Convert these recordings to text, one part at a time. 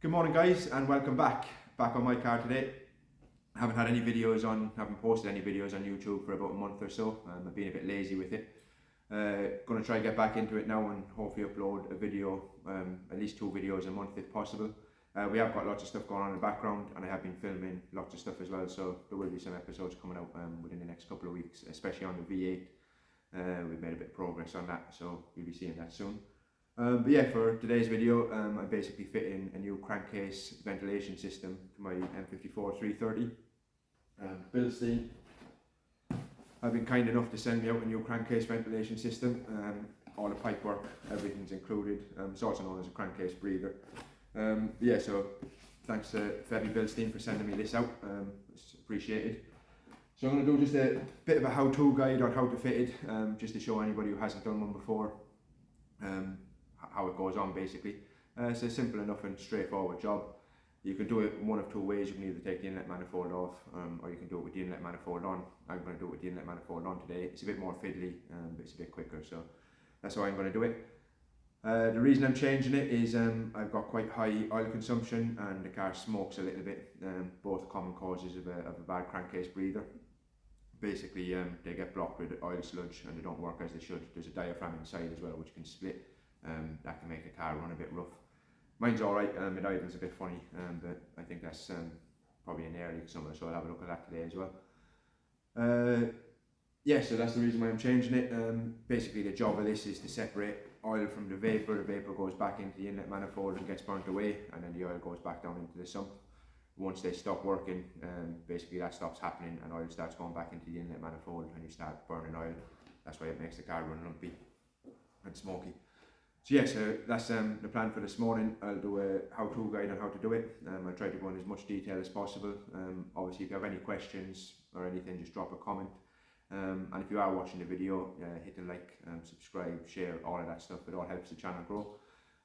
Good morning guys, and welcome back on my car today. I haven't posted any videos on YouTube for about a month or so. I've been a bit lazy with it. Going to try and get back into it now and hopefully upload a video, at least 2 videos a month if possible. We have got lots of stuff going on in the background, and I have been filming lots of stuff as well, so there will be some episodes coming out within the next couple of weeks, especially on the V8. We've made a bit of progress on that, so you'll be seeing that soon. But yeah, for today's video, I'm basically fitting a new crankcase ventilation system to my m54 330. Bilstein have been kind enough to send me out a new crankcase ventilation system. All the pipe work, everything's included. It's also known as a crankcase breather. Yeah, so thanks to Febi Bilstein for sending me this out. It's appreciated. So I'm going to do just a bit of a how-to guide on how to fit it, just to show anybody who hasn't done one before how it goes on basically. It's a simple enough and straightforward job. You can do it one of 2 ways. You can either take the inlet manifold off, or you can do it with the inlet manifold on. I'm going to do it with the inlet manifold on today. It's a bit more fiddly, but it's a bit quicker, so that's how I'm going to do it. The reason I'm changing it is I've got quite high oil consumption and the car smokes a little bit, both common causes of a bad crankcase breather. Basically they get blocked with oil sludge and they don't work as they should. There's a diaphragm inside as well which can split. That can make the car run a bit rough. Mine's alright, it idles a bit funny, but I think that's probably an area somewhere, so I'll have a look at that today as well. Yeah, so that's the reason why I'm changing it. Basically the job of this is to separate oil from the vapor. The vapor goes back into the inlet manifold and gets burnt away, and then the oil goes back down into the sump. Once they stop working, basically that stops happening and oil starts going back into the inlet manifold and you start burning oil. That's why it makes the car run lumpy and smoky. So yeah, so that's the plan for this morning. I'll do a how-to guide on how to do it. I'll try to go in as much detail as possible. Obviously if you have any questions or anything, just drop a comment. And if you are watching the video, hit the like, subscribe, share, all of that stuff. It all helps the channel grow.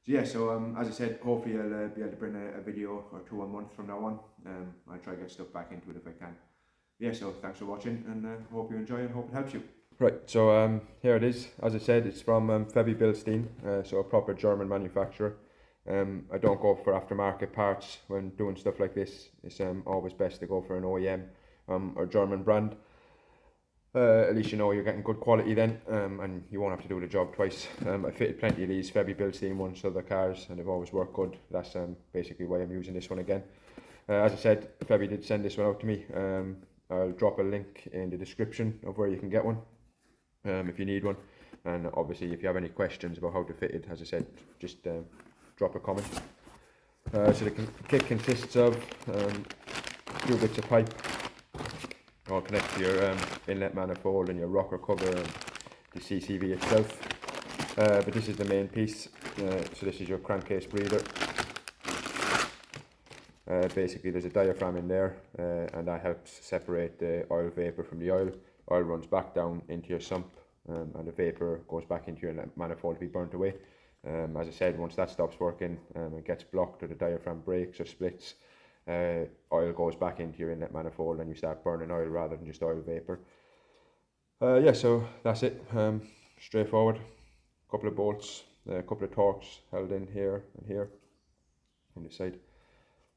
So yeah, so as I said, hopefully I'll be able to bring a video or 2 a month from now on. I'll try to get stuff back into it if I can. Yeah, so thanks for watching, and hope you enjoy and hope it helps you. Right, so here it is. As I said, it's from Febi Bilstein, so a proper German manufacturer. I don't go for aftermarket parts when doing stuff like this. It's always best to go for an OEM or German brand. At least you know you're getting good quality then, and you won't have to do the job twice. I fitted plenty of these Febi Bilstein ones to other cars and they've always worked good. That's basically why I'm using this one again. As I said, Febi did send this one out to me. I'll drop a link in the description of where you can get one if you need one, and obviously if you have any questions about how to fit it, as I said, just drop a comment. So the kit consists of 2 bits of pipe, all connect to your inlet manifold and your rocker cover and the CCV itself. But this is the main piece. So this is your crankcase breather. Basically there's a diaphragm in there, and that helps separate the oil vapor from the oil. Oil runs back down into your sump, and the vapor goes back into your manifold to be burnt away. As I said, once that stops working, it gets blocked or the diaphragm breaks or splits, oil goes back into your inlet manifold and you start burning oil rather than just oil vapor. Yeah, so that's it. Straightforward. Couple of bolts, a couple of torques held in here and here on the side.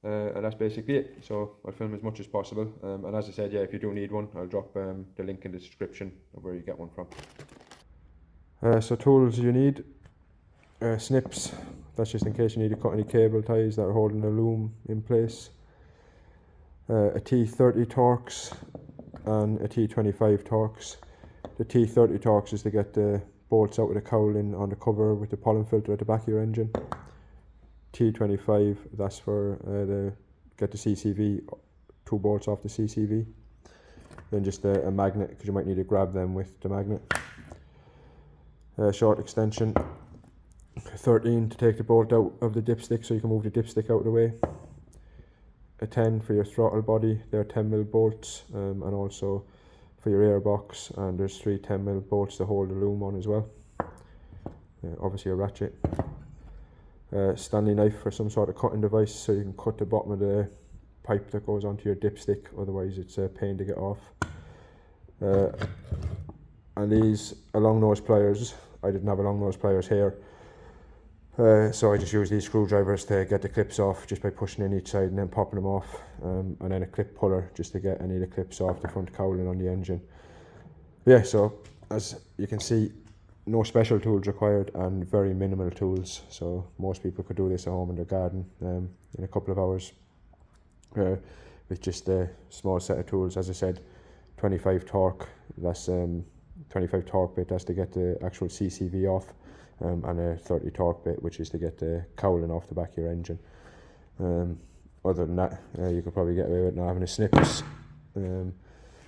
And that's basically it. So I'll film as much as possible, and as I said, yeah, if you do need one, I'll drop the link in the description of where you get one from. So tools you need: snips, that's just in case you need to cut any cable ties that are holding the loom in place, a T30 Torx and a T25 Torx. The T30 Torx is to get the bolts out of the cowling on the cover with the pollen filter at the back of your engine. T25, that's for get the CCV, 2 bolts off the CCV. Then just a magnet, because you might need to grab them with the magnet. Short extension, 13 to take the bolt out of the dipstick so you can move the dipstick out of the way. A 10 for your throttle body, they're 10mm bolts, and also for your airbox, and there's 3 10mm bolts to hold the loom on as well. Obviously a ratchet. Stanley knife for some sort of cutting device so you can cut the bottom of the pipe that goes onto your dipstick, otherwise it's a pain to get off. And these are long nose pliers. I didn't have a long nose pliers here, So I just use these screwdrivers to get the clips off just by pushing in each side and then popping them off, and then a clip puller just to get any of the clips off the front cowling on the engine. Yeah, so as you can see, no special tools required and very minimal tools, so most people could do this at home in their garden in a couple of hours with just a small set of tools. As I said, 25 torque, that's 25 torque bit, that's to get the actual CCV off, and a 30 torque bit, which is to get the cowling off the back of your engine. Other than that, you could probably get away with not having a snips,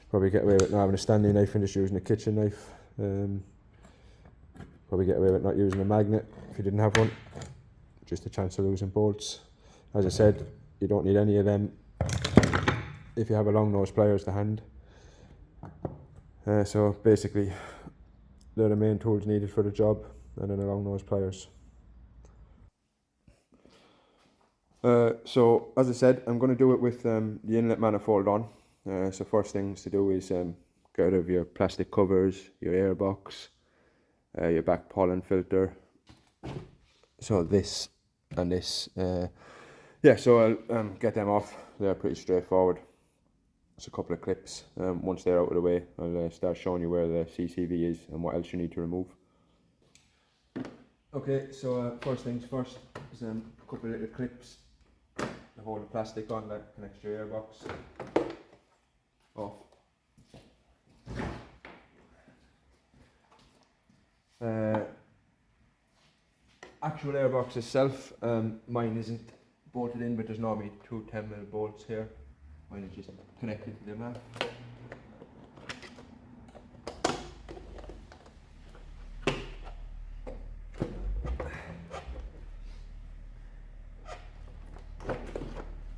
probably get away with not having a Stanley knife and just using a kitchen knife. Probably get away with not using a magnet if you didn't have one, just a chance of losing bolts. As I said, you don't need any of them if you have a long nose pliers to hand. So basically they're the main tools needed for the job, and then a long nose pliers. So as I said, I'm going to do it with the inlet manifold on. So first things to do is get rid of your plastic covers, your airbox, your back pollen filter. So this and this, yeah, so I'll get them off. They're pretty straightforward. It's a couple of clips. Once they're out of the way, I'll start showing you where the CCV is and what else you need to remove. Okay, so first things first is a couple of little clips to hold the plastic on that connects to your airbox off. Actual airbox itself, mine isn't bolted in, but there's normally two 10mm bolts here. Mine is just connected to the map.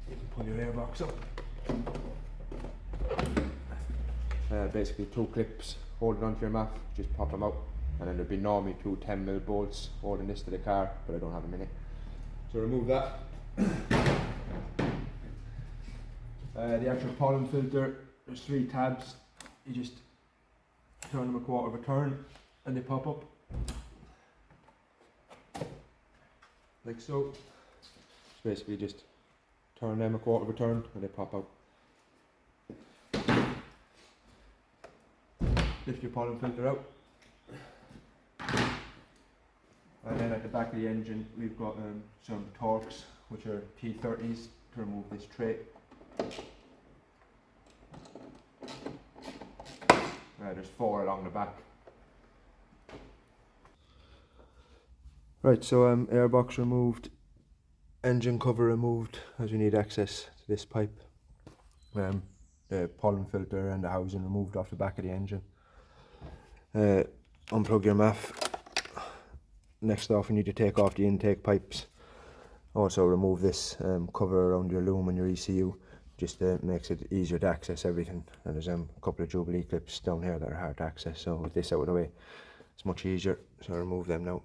You can pull your airbox up. Basically two clips holding onto your map, just pop them out, and then there'd be normally two 10mm bolts holding this to the car, but I don't have them in it. So remove that. The actual pollen filter, there's 3 tabs. You just turn them a quarter of a turn and they pop up like so. So basically just turn them a quarter of a turn and they pop out. Lift your pollen filter out, and then at the back of the engine we've got some torques, which are P30s, to remove this tray. There's 4 along the back. Right, so airbox removed, engine cover removed, as we need access to this pipe. The pollen filter and the housing removed off the back of the engine. Unplug your MAF. Next off, you need to take off the intake pipes. Also remove this cover around your loom and your ECU, just makes it easier to access everything. And there's a couple of Jubilee clips down here that are hard to access, so with this out of the way it's much easier, so I'll remove them now.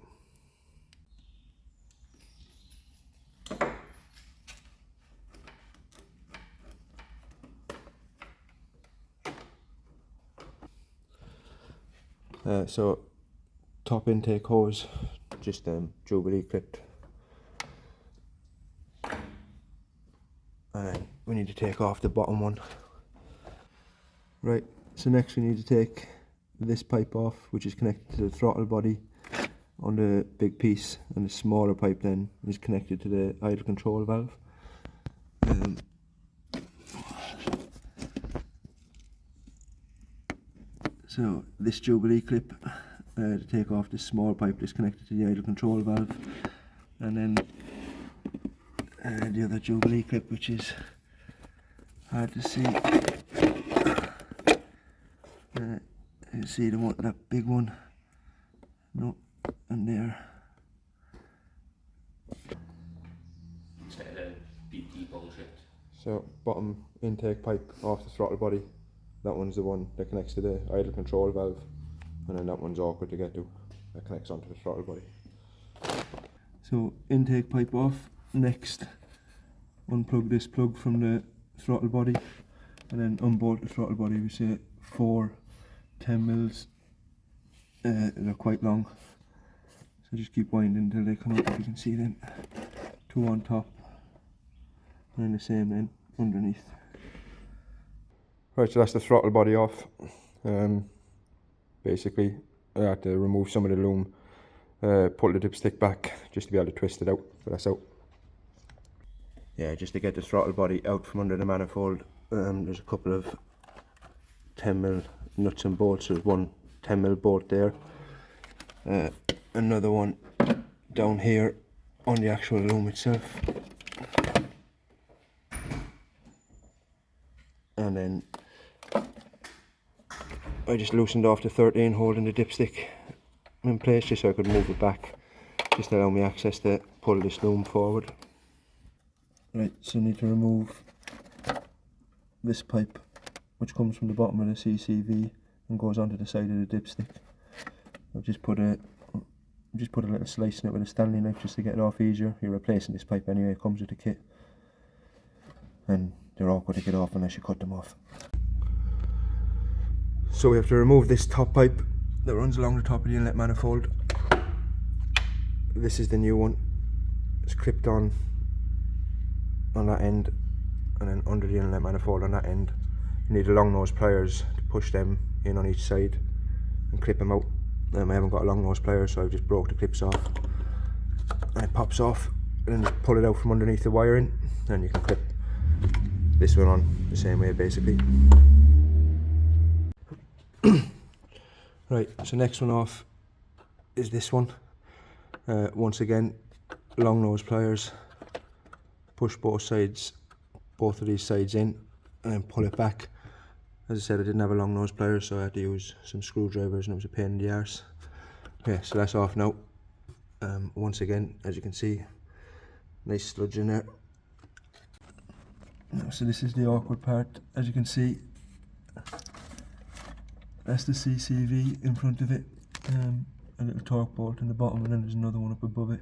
So top intake hose, just Jubilee clipped. And then we need to take off the bottom one. Right, so next we need to take this pipe off, which is connected to the throttle body on the big piece, and the smaller pipe then is connected to the idle control valve. So this Jubilee clip to take off this small pipe that's connected to the idle control valve, and then the other Jubilee clip, which is hard to see. You see the one, that big one, no, and there. Instead of BT bullshit. So bottom intake pipe off the throttle body. That one's the one that connects to the idle control valve, and then that one's awkward to get to. That connects onto the throttle body. So intake pipe off. Next, unplug this plug from the throttle body, and then unbolt the throttle body. We say 4 10mm. They're quite long, So just keep winding until they come up, if you can see them. 2 on top, and then the same then underneath. Right, so that's the throttle body off. Basically, I had to remove some of the loom, pull the dipstick back just to be able to twist it out, but that's out. Yeah, just to get the throttle body out from under the manifold, there's a couple of 10mm nuts and bolts. There's one 10mm bolt there, another one down here on the actual loom itself, and then I just loosened off the 13 holding the dipstick in place just so I could move it back, just to allow me access to pull this loom forward. Right, so I need to remove this pipe which comes from the bottom of the CCV and goes onto the side of the dipstick. I've just put a little slice in it with a Stanley knife just to get it off easier. You're replacing this pipe anyway, it comes with the kit, and they're awkward to get off unless you cut them off. So we have to remove this top pipe that runs along the top of the inlet manifold. This is the new one. It's clipped on that end, and then under the inlet manifold on that end. You need a long nose pliers to push them in on each side and clip them out. I haven't got a long nose pliers, so I've just broke the clips off, and it pops off, and then just pull it out from underneath the wiring, and you can clip this one on the same way basically. Right, so next one off is this one. Once again, long nose pliers, push both of these sides in, and then pull it back. As I said, I didn't have a long nose pliers, so I had to use some screwdrivers, and it was a pain in the arse. Yeah, so that's off now. Once again, as you can see, nice sludge in there. So this is the awkward part. As you can see, that's the CCV in front of it, a little torque bolt in the bottom, and then there's another one up above it.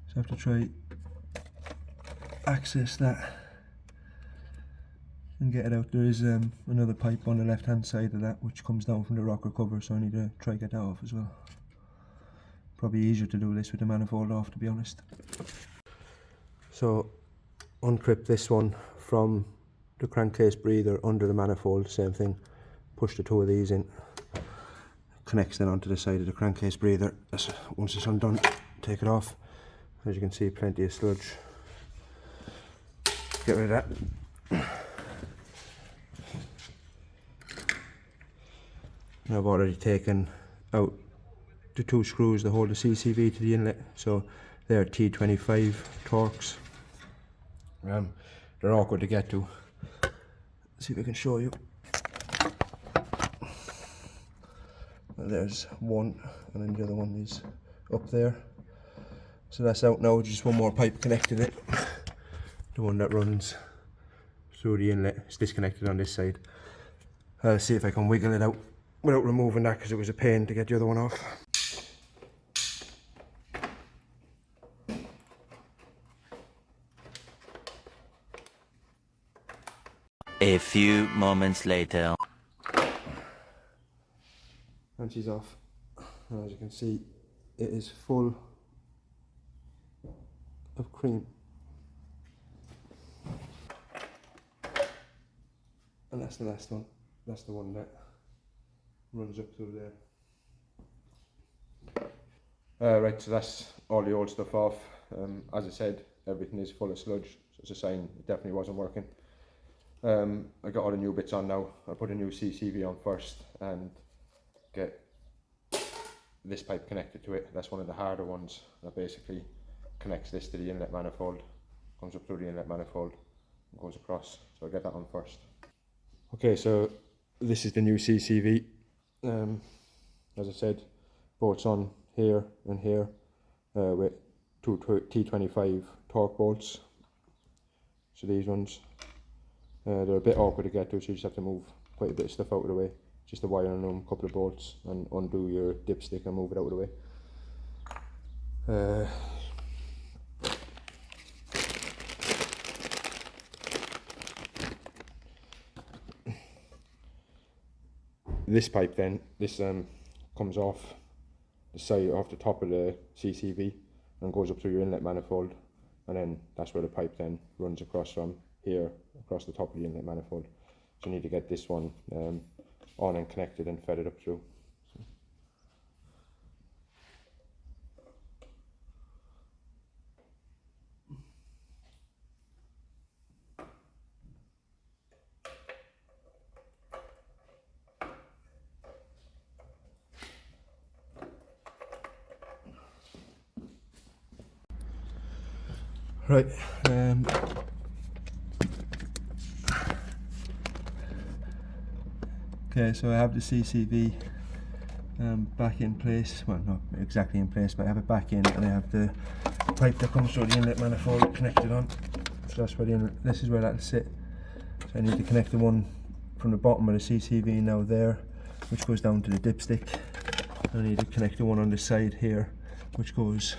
So I have to try access that and get it out. There is another pipe on the left hand side of that which comes down from the rocker cover, so I need to try get that off as well. Probably easier to do this with the manifold off, to be honest. So unclip this one from the crankcase breather under the manifold, same thing. Push the 2 of these in, connects then onto the side of the crankcase breather. Once it's undone, take it off. As you can see, plenty of sludge. Get rid of that. Now I've already taken out the 2 screws that hold the CCV to the inlet, so they're T25 torques. They're awkward to get to. Let's see if I can show you. There's one, and then the other one is up there. So that's out now, just one more pipe connected it. The one that runs through the inlet is disconnected on this side. I'll see if I can wiggle it out without removing that, because it was a pain to get the other one off. A few moments later. And she's off. And as you can see, it is full of cream. And that's the last one. That's the one that runs up through there. Right, so that's all the old stuff off. As I said, everything is full of sludge, so it's a sign it definitely wasn't working. I got all the new bits on now. I'll put a new CCV on first and get this pipe connected to it. That's one of the harder ones that basically connects this to the inlet manifold, comes up through the inlet manifold and goes across. So I'll get that on first. Okay, so this is the new CCV. As I said, bolts on here and here with 2 T25 torque bolts. So these ones, they're a bit awkward to get to, so you just have to move quite a bit of stuff out of the way. Just a wire on them, a couple of bolts, and undo your dipstick and move it out of the way. This pipe then, this comes off the side off the top of the CCV and goes up through your inlet manifold, and then that's where the pipe then runs across from here across the top of the inlet manifold. So you need to get this one on and connected and fed it up through. Right, okay, so I have the CCV back in place. Well, not exactly in place, but I have it back in, and I have the pipe that comes through the inlet manifold connected on. So that's where the inlet, this is where that'll sit. So I need to connect the one from the bottom of the CCV now there, which goes down to the dipstick. I need to connect the one on the side here, which goes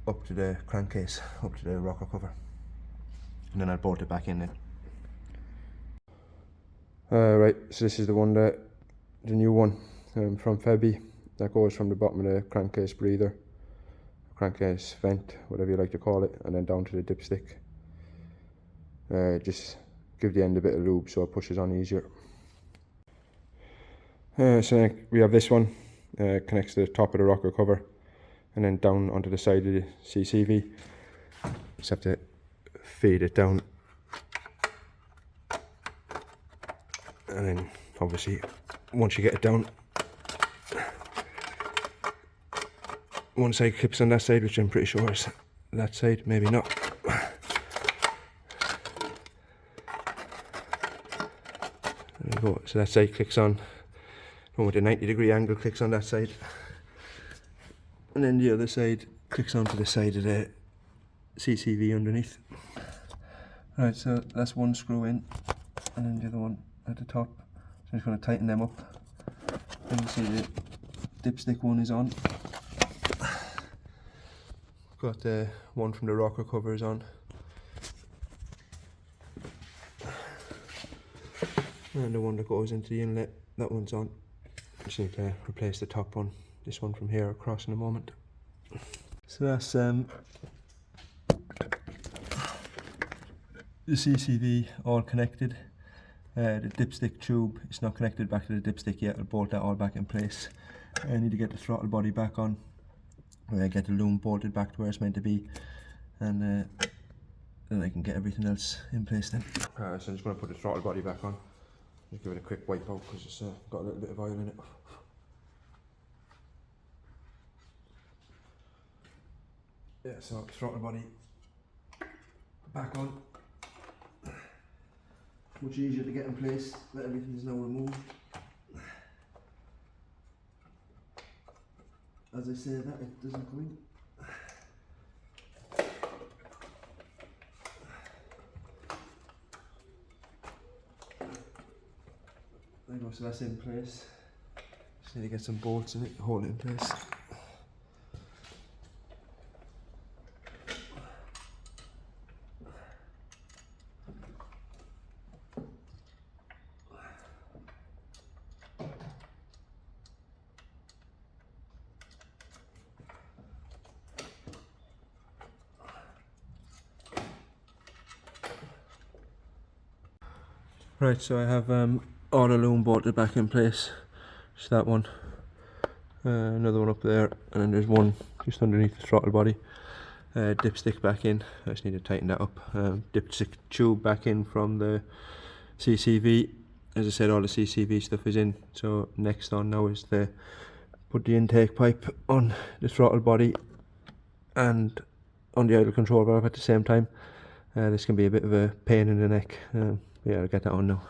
up to the crankcase, up to the rocker cover, and then I'll bolt it back in there. Right, so this is the one that, the new one from Febi, that goes from the bottom of the crankcase breather, crankcase vent, whatever you like to call it, and then down to the dipstick. Just give the end a bit of lube so it pushes on easier. So we have this one, connects to the top of the rocker cover, and then down onto the side of the CCV. Just have to feed it down, and then obviously once you get it down, one side clips on that side, which I'm pretty sure is that side, maybe not. There we go, so that side clicks on, one with a 90-degree angle clicks on that side, and then the other side clicks onto the side of the CCV underneath. Right, so that's one screw in, and then the other one at the top. So I'm just going to tighten them up. And you see the dipstick one is on. Got the one from the rocker covers on. And the one that goes into the inlet, that one's on. Just need to replace the top one, this one from here across in a moment. So that's the CCV all connected. The dipstick tube, it's not connected back to the dipstick yet. I'll bolt that all back in place. I need to get the throttle body back on, get the loom bolted back to where it's meant to be, and then I can get everything else in place then. So I'm just going to put the throttle body back on. Just give it a quick wipe out because it's got a little bit of oil in it. Yeah, so throttle body back on. Much easier to get in place, that everything is now removed. As I say that, it doesn't come in. There you go, so that's in place. Just need to get some bolts in it to hold it in place. Right, so I have all the loom bolted back in place. Just that one, another one up there, and then there's one just underneath the throttle body. Dipstick back in, I just need to tighten that up. Dipstick tube back in from the CCV. As I said, all the CCV stuff is in, so next on now is to put the intake pipe on the throttle body and on the idle control valve at the same time. This can be a bit of a pain in the neck. Yeah, I'll get that on now.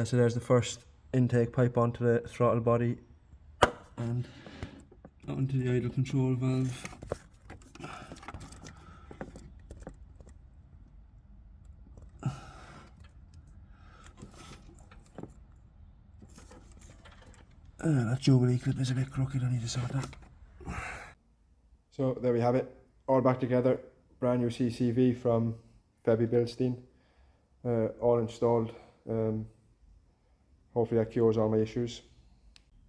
So there's the first intake pipe onto the throttle body and onto the idle control valve. That Jubilee clip is a bit crooked, I need to sort that. So there we have it, all back together, brand new CCV from Febi Bilstein, all installed. Hopefully that cures all my issues.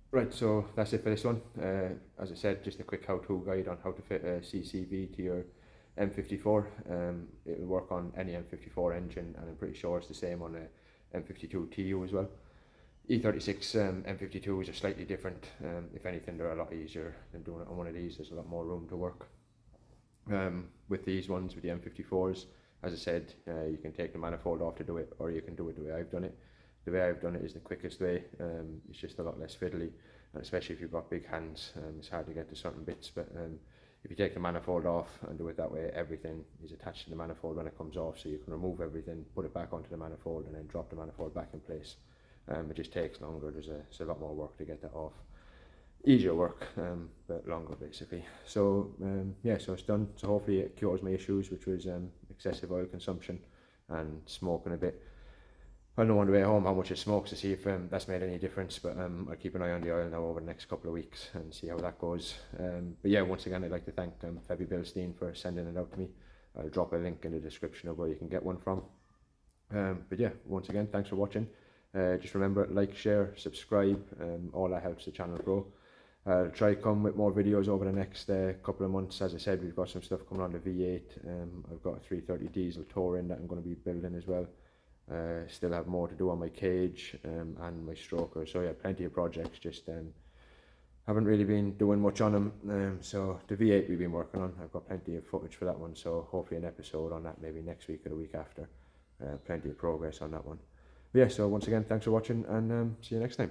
Right, so that's it for this one. As I said, just a quick how-to guide on how to fit a CCV to your M54. It will work on any M54 engine, and I'm pretty sure it's the same on a m52tu as well. E36 M52s are slightly different. If anything, they're a lot easier than doing it on one of these. There's a lot more room to work. With these ones, with the M54s, as I said, you can take the manifold off to do it, or you can do it the way I've done it. The way I've done it is the quickest way. It's just a lot less fiddly, and especially if you've got big hands, it's hard to get to certain bits. But if you take the manifold off and do it that way, everything is attached to the manifold when it comes off, so you can remove everything, put it back onto the manifold, and then drop the manifold back in place. It just takes longer. There's a lot more work to get that off. Easier work, but longer basically. So yeah, so it's done. So hopefully it cures my issues, which was excessive oil consumption and smoking a bit. I'll know on the way home how much it smokes to see if that's made any difference, but I'll keep an eye on the oil now over the next couple of weeks and see how that goes. But yeah, once again, I'd like to thank Febi Bilstein for sending it out to me. I'll drop a link in the description of where you can get one from. But yeah, once again, thanks for watching. Just remember, like, share, subscribe, all that helps the channel grow. I'll try to come with more videos over the next couple of months. As I said, we've got some stuff coming on the V8. I've got a 330 diesel touring that I'm going to be building as well. Still have more to do on my cage and my stroker. So yeah, plenty of projects, just haven't really been doing much on them. So the V8 we've been working on, I've got plenty of footage for that one, so hopefully an episode on that maybe next week or the week after. Plenty of progress on that one. But yeah, so once again, thanks for watching, and see you next time.